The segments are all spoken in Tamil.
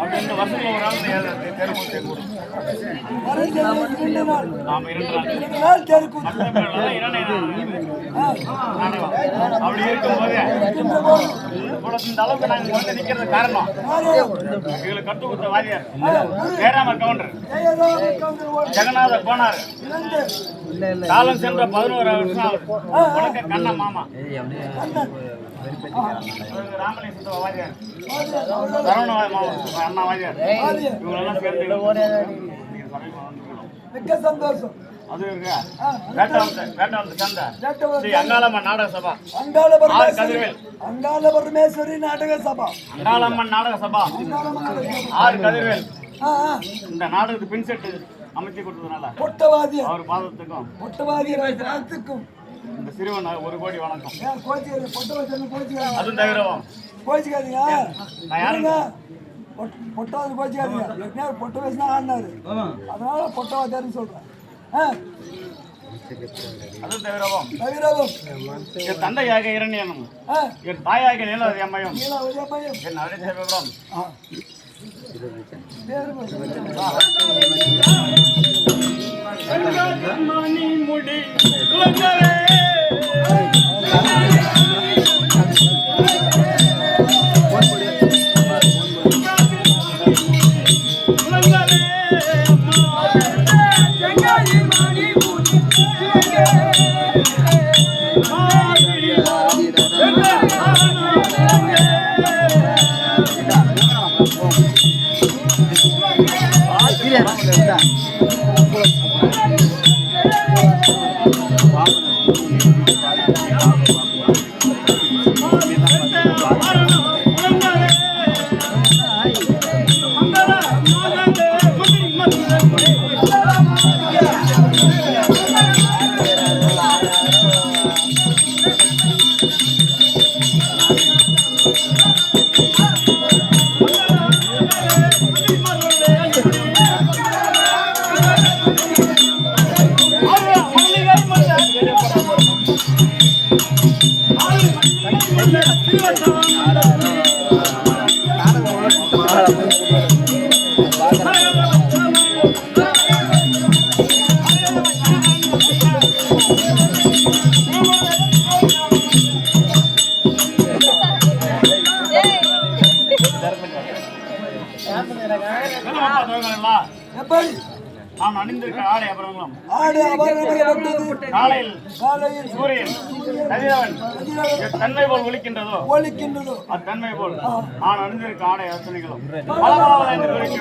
அப்படின்னு வருஷத்துல ஒரு நாள் தெருக்கூத்து அப்படி இருக்கும்போது இந்த அளவுக்கு நாங்கள் வந்து நிக்கிறது காரணம் எங்களுக்கு கத்து கொடுத்த வாரியார் ஜெயராம கவுண்டர் ஜெகநாத கோனார் காலம் சென்ற 11 வருஷம் ஆகுது கண்ண மாமா ராமலிங்க வாரியார் சரவண அண்ணா வாரியார் இவங்களெல்லாம் சேர்ந்து மிக்க சந்தோஷம். அது இருக்கு வேட்டாவந்த சந்தை ஸ்ரீ அங்காளம்மன் நாடக சபா அங்காள பரமேஸ்வரி நாடக சபா அங்காளம்மன் நாடக சபா 6 கதிர்வேல் இந்த நாடகத்துக்கு பின் செட்டு அமைச்சு கொடுத்ததுனால பொட்டவாதி அவர் பாதத்துக்கும் பொட்டவாதிக்கும் இந்த சிறுவன் 1 கோடி வணக்கம். அதுவும் தவிரவும் கோச்சிக்காதீங்க பொட்டவாதி கோச்சிக்காதீங்க. ஏற்கனவே பொட்ட வயசு தான் ஆடினாரு, அதனால பொட்டவாதியாருன்னு சொல்றேன். அதுவும் தவிரவும் என் தந்தையாக இரண்யனும் என் தாயாக நீலாவதி அம்மையும் என் அழைத்தவர்களும் முடி நான் அணிந்திருக்க ஆடை அபரணங்களும் காலையில் சூரியன் கதிரவன் தன்மை போல் ஒலிக்கின்றதோ அத்தன்மை போல் நான் அணிந்திருக்க ஆடை அத்தனைகளும் பலமாக ஒலிக்க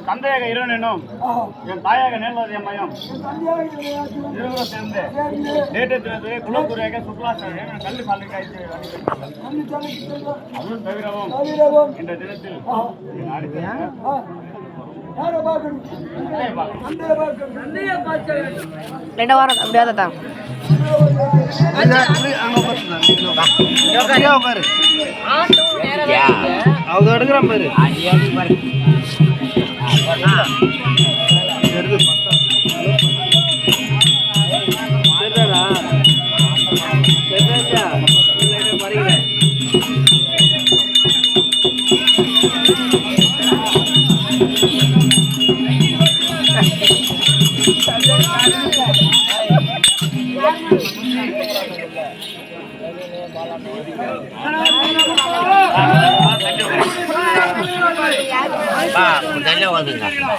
தந்தையாக இரண்டும் என் தாயாக நீலாவதி அம்மையும் இருவரும் சேர்ந்து நேற்று குலகுருவாக சுற்றுலாச்சாரியர் கல்வி சாலைக்கு அதுவும் தவிரவும் இந்த தினத்தில் ரெண்டு வாரம் அப்படியே தான் அவங்க எடுக்கிறான் பாரு வந்துங்க